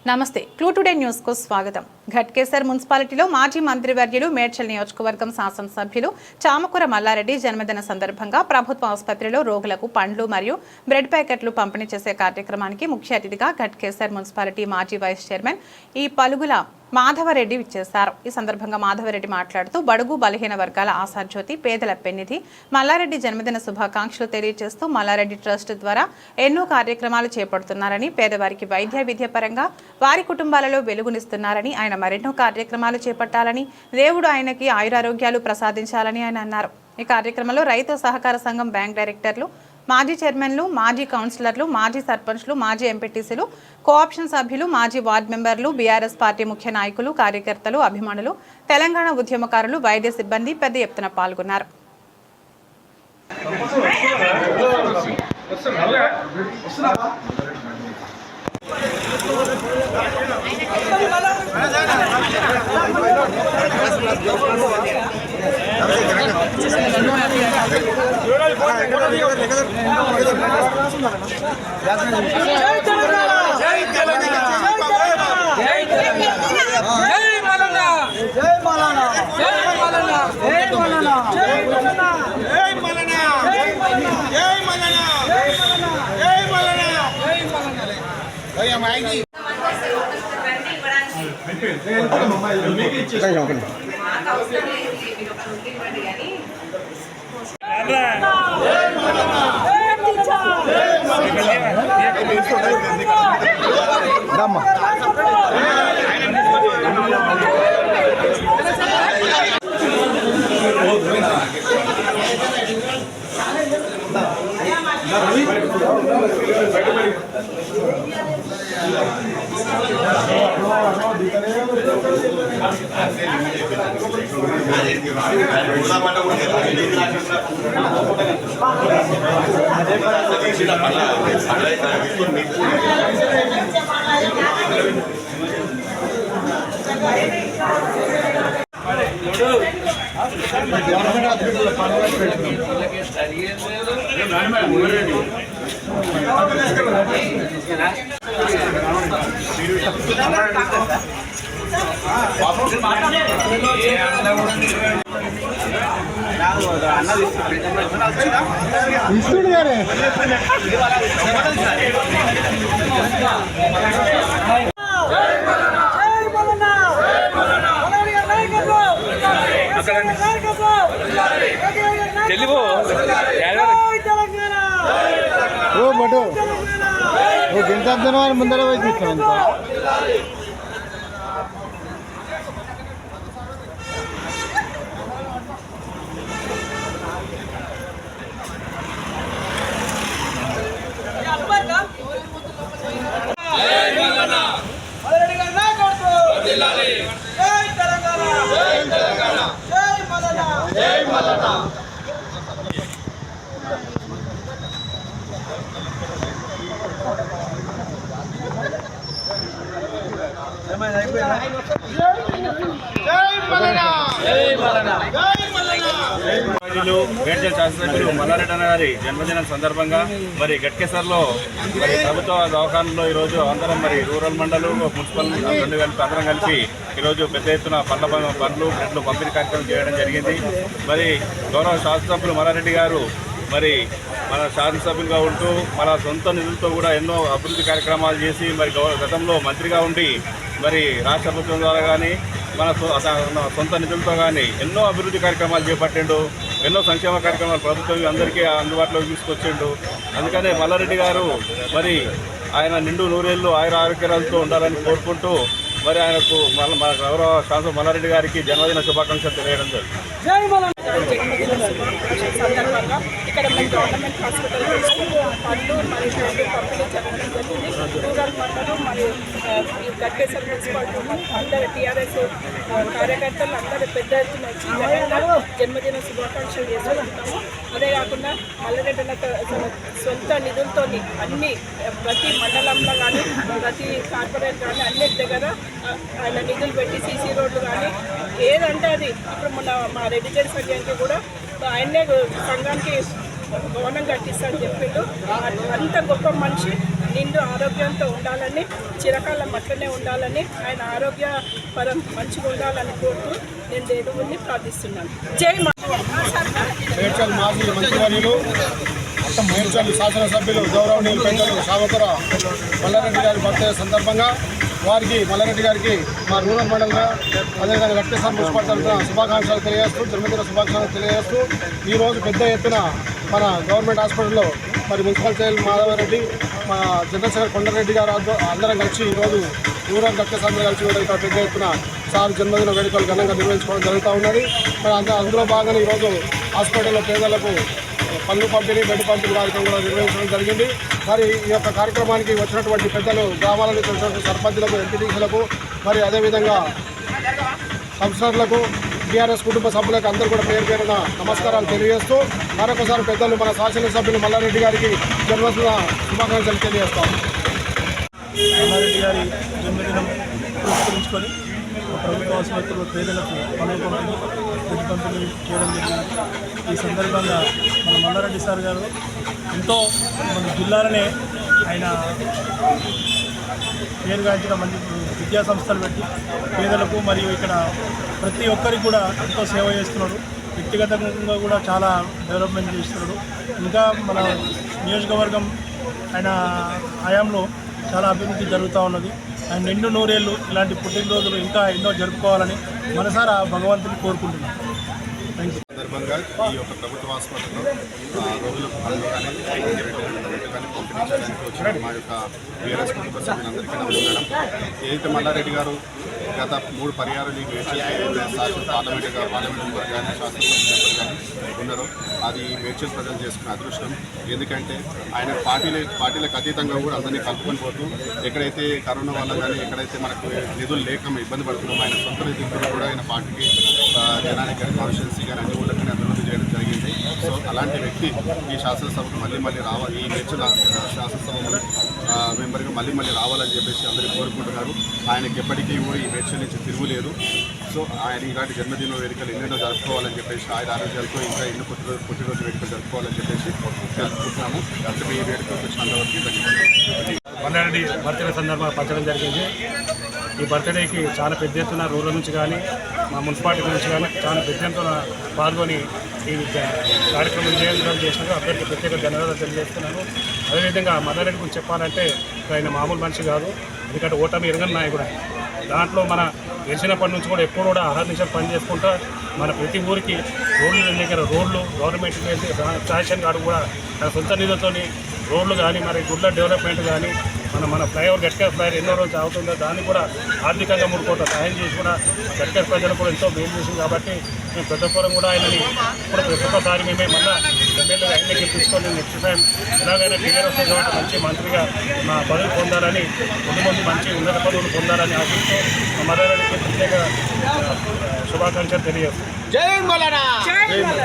నమస్తే clue today news కు స్వాగతం. ఘట్కేసర్ మున్సిపాలిటీలో మాజీ మంత్రివర్యులు మేడ్చల్ నియోజకవర్గం శాసనసభ్యులు చామకూర మల్లారెడ్డి జన్మదిన సందర్భంగా ప్రభుత్వ ఆసుపత్రిలో రోగులకు పండ్లు మరియు బ్రెడ్ ప్యాకెట్లు పంపిణీ చేసే కార్యక్రమానికి ముఖ్య అతిథిగా ఘట్కేసర్ మున్సిపాలిటీ మాజీ వైస్ చైర్మన్ ఈ పలుగుల మాధవరెడ్డి విచ్చేశారు. ఈ సందర్భంగా మాధవరెడ్డి మాట్లాడుతూ బడుగు బలహీన వర్గాల ఆశాజ్యోతి పేదల పెన్నిధి మల్లారెడ్డి జన్మదిన శుభాకాంక్షలు తెలియజేస్తూ మల్లారెడ్డి ట్రస్ట్ ద్వారా ఎన్నో కార్యక్రమాలు చేపడుతున్నారని, పేదవారికి వైద్య విద్య పరంగా వారి కుటుంబాలలో వెలుగునిస్తున్నారని, ఆయన మరెన్నో కార్యక్రమాలు చేపట్టాలని, దేవుడు ఆయనకి ఆయురారోగ్యాలు ప్రసాదించాలని ఆయన అన్నారు. ఈ కార్యక్రమంలో రైతు సహకార సంఘం బ్యాంక్ డైరెక్టర్లు, మాజీ చైర్మన్లు, మాజీ కౌన్సిలర్లు, మాజీ సర్పంచ్లు, మాజీ ఎంపీటీసీలు, కోఆప్షన్ సభ్యులు, మాజీ వార్డు మెంబర్లు, బీఆర్ఎస్ పార్టీ ముఖ్య నాయకులు, కార్యకర్తలు, అభిమానులు, తెలంగాణ ఉద్యమకారులు, వైద్య సిబ్బంది పెద్ద ఎత్తున పాల్గొన్నారు. ముందర పోయి మేడ్చల్ శాసనసభ్యులు మల్లారెడ్డి గారి జన్మదినం సందర్భంగా మరి ఘట్కేసర్లో మరి ప్రభుత్వ దవాఖానలో ఈరోజు అందరం మరి రూరల్ మండలం మున్సిపల్ రెండు కలిపి అందరం కలిపి ఈరోజు పెద్ద ఎత్తున పండ్లు బ్రెడ్లు పంపిణీ కార్యక్రమం చేయడం జరిగింది. మరి గౌరవ శాసనసభ్యులు మల్లారెడ్డి గారు మరి మన శాసనసభ్యులుగా ఉంటూ మన సొంత నిధులతో కూడా ఎన్నో అభివృద్ధి కార్యక్రమాలు చేసి మరి గతంలో మంత్రిగా ఉండి మరి రాష్ట్ర ప్రభుత్వం ద్వారా కానీ మన సొంత నిధులతో కానీ ఎన్నో అభివృద్ధి కార్యక్రమాలు చేపట్టిండు. ఎన్నో సంక్షేమ కార్యక్రమాలు ప్రభుత్వం అందరికీ అందుబాటులోకి తీసుకొచ్చిండు. అందుకనే మల్లారెడ్డి గారు మరి ఆయన నిండు నూరేళ్ళు ఆరోగ్యాలతో ఉండాలని కోరుకుంటూ మరి ఆయనకు మన గౌరవ శాసన మల్లారెడ్డి గారికి జన్మదిన శుభాకాంక్షలు తెలియడం జరుగుతుంది. సందర్భంగా ఇక్కడ మేము గవర్నమెంట్ హాస్పిటల్ పండ్లు మరియు పంపిణీ జరగడం జరిగింది. రూరల్ మండలం మరియు ఘట్కేసర్ మున్సిపాలిటీ అందరు టీఆర్ఎస్ కార్యకర్తలు అందరూ పెద్ద ఎత్తున వచ్చి జన్మదిన శుభాకాంక్షలు చేసుకుంటాము. అదే కాకుండా మల్లారెడ్డి సొంత నిధులతో అన్ని ప్రతి మండలంలో కానీ ప్రతి కార్పొరేట్ కానీ అన్నిటి దగ్గర ఆయన నిధులు పెట్టి సీసీ రోడ్లు కానీ ఏదంటే అది ఇప్పుడు మొన్న మా రెడ్డిజెంట్ సంఘానికి కూడా ఆయనే సంఘానికి భవనం కట్టిస్తా అని చెప్పిండు. అంత గొప్ప మనిషి. నిండు ఆరోగ్యంతో ఉండాలని, చిరకాలం అట్లనే ఉండాలని, ఆయన ఆరోగ్యపరం మంచిగా ఉండాలని కోరుతూ నేను దేవుణ్ణి ప్రార్థిస్తున్నాను. జై మేడ్చల్ మాజీ మంత్రివర్యులు మేడ్చల్ శాసనసభ్యులు గౌరవనీయులు పెద్దలు సావకుర మల్లారెడ్డి గారి బర్త్డే సందర్భంగా వారికి మల్లారెడ్డి గారికి మా రూరల్ మండలంగా అదేవిధంగా గట్కేసర్ మున్సిపల్ తరఫున శుభాకాంక్షలు తెలియజేస్తూ జన్మదిన శుభాకాంక్షలు తెలియజేస్తూ ఈరోజు పెద్ద ఎత్తున మన గవర్నమెంట్ హాస్పిటల్లో మరి మున్సిపల్ చైర్మన్ మాధవరెడ్డి, మా జనరల్ సెక్రటరీ కొండరెడ్డి గారు అందరం కలిసి ఈరోజు రూరల్ గట్కేసర్లో కలిసి కూడా ఇక్కడ పెద్ద ఎత్తున సార్ జన్మదిన వేడుకలు ఘనంగా నిర్వహించుకోవడం జరుగుతూ ఉన్నది. మరి అందులో భాగంగా ఈరోజు హాస్పిటల్లో పేదలకు పళ్ళు పంపిణీ, బెడ్ పంపిణీ కార్యక్రమం కూడా నిర్వహించడం జరిగింది. మరి ఈ యొక్క కార్యక్రమానికి వచ్చినటువంటి పెద్దలు, గ్రామాల నుంచి వచ్చినటువంటి సర్పంచులకు, ఎంపీటీసీలకు, మరి అదేవిధంగా కౌన్సిలర్లకు, టీఆర్ఎస్ కుటుంబ సభ్యులకు అందరూ కూడా పేరు పేరున నమస్కారాలు తెలియజేస్తూ మరొకసారి పెద్దలు మన శాసనసభ్యులు మల్లారెడ్డి గారికి జన్మదిన శుభాకాంక్షలు తెలియజేస్తాం. మల్లారెడ్డి గారి జన్మదినం పురస్కరించుకొని ప్రభుత్వ ఆసుపత్రుల్లో పేదలకు పనులు పంపిణీ, బెడ్ పంపిణీ చేయడం జరిగింది. ఈ సందర్భంగా మన మల్లారెడ్డి సార్ గారు ఎంతో మన జిల్లాలోనే ఆయన పేరుగాంచిన మంచి విద్యా సంస్థలు పెట్టి పేదలకు మరియు ఇక్కడ ప్రతి ఒక్కరికి కూడా ఎంతో సేవ చేస్తున్నాడు. వ్యక్తిగతంగా కూడా చాలా డెవలప్మెంట్ చేస్తున్నాడు. ఇంకా మన నియోజకవర్గం ఆయన హయాంలో చాలా అభివృద్ధి జరుగుతూ ఉన్నది. ఆయన నిండు నూరేళ్ళు ఇలాంటి పుట్టినరోజులు ఇంకా ఎన్నో జరుపుకోవాలని మనసారా భగవంతుని కోరుకుంటున్నాను. సందర్భంగా ఈ యొక్క ప్రభుత్వ హాస్పిటల్లో రోగులకు పనులు కానీ పంపిణీ చేయడానికి వచ్చిన మా యొక్క టీఆర్ఎస్ కుటుంబ సభ్యులందరికీ నమస్కారం. ఏదైతే మల్లారెడ్డి గారు గత 3 పర్యాలు పార్లమెంట్ మెంబర్ కానీ శాసనసభ మెంబర్ కానీ ఉన్నారో అది మేడ్చల్ ప్రజలు చేసుకున్న అదృష్టం. ఎందుకంటే ఆయన పార్టీలకు అతీతంగా కూడా అందరినీ కలుపుకొని పోతూ ఎక్కడైతే కరోనా వల్ల కానీ ఎక్కడైతే మనకు నిధులు లేక ఇబ్బంది పడుతున్నామో ఆయన సొంత నిధులు కూడా ఆయన పార్టీకి జనానికి కానీ కాన్స్టిట్యున్సీ కానీ అన్ని ఊళ్ళకనే అభివృద్ధి చేయడం జరిగింది. సో అలాంటి వ్యక్తి ఈ శాసనసభకు మళ్ళీ రావాలి, ఈ మేడ్చల్ శాసనసభ మెంబర్గా మళ్ళీ రావాలని చెప్పేసి అందరూ కోరుకుంటున్నారు. ఆయనకి ఎప్పటికీ కూడా ఈ మేడ్చల్ నుంచి తిరుగులేదు. సో ఆయన ఇలాంటి జన్మదిన వేడుకలు ఎన్నెన్నో జరుపుకోవాలని చెప్పేసి ఆయన ఆరోగ్యాలతో ఇంకా ఎన్నో పుట్టినరోజు వేడుకలు జరుపుకోవాలని చెప్పేసి తెలుసుకుంటున్నాము. అంటే ఈ వేడుకలకు వచ్చినంతవరకు ధన్యవాదాలు. మల్లారెడ్డి బర్త్డే సందర్భంగా పంచడం జరిగింది. ఈ బర్త్డేకి చాలా పెద్ద ఎత్తున రూరల్ నుంచి కానీ మా మున్సిపాలిటీ నుంచి కానీ చాలా పెద్ద ఎత్తున పాల్గొని ఈ కార్యక్రమం చేసినందుకు అందరికీ ప్రత్యేక ధన్యవాదాలు తెలియజేస్తున్నాను. అదేవిధంగా మల్లారెడ్డి గురించి చెప్పాలంటే ఆయన మామూలు మనిషి కాదు. ఎందుకంటే ఓటమి ఎరగని నాయకుడు. దాంట్లో మన గెలిచినప్పటి నుంచి కూడా ఎప్పుడు కూడా అహర్నిశలు పనిచేసుకుంటూ మన ప్రతి ఊరికి రోడ్లు దగ్గర రోడ్లు గవర్నమెంట్ శాంక్షన్ కాదు కూడా తన సొంత నిధులతోని రోడ్లు కానీ మరి గుడ్ల డెవలప్మెంట్ కానీ మన ఫ్లైఓవర్ గట్కేర్ ఫ్లైఓవర్ ఎన్నో రోజులు అవుతుందో దాన్ని కూడా ఆర్థికంగా 3 కోట్ల సహాయం చేసి కూడా గట్కేర్ ప్రజలు కూడా ఎంతో మేలు చేసింది. కాబట్టి మేము పెద్దపురం కూడా ఆయనని ఇప్పుడు ప్రతి ఒక్కసారి మేమే మళ్ళీ ఎమ్మెల్యేగా ఆయనే గెలిపించుకొని నెక్స్ట్ టైం ఎలాగైనా టీఆర్ వస్తుంది కాబట్టి మంచి మంత్రిగా మా పదవి పొందాలని, ముందు మంచి ఉన్నత పదవులు పొందాలని ఆశిస్తూ మల్లారెడ్డికి ప్రత్యేక శుభాకాంక్షలు తెలియజేస్తాం.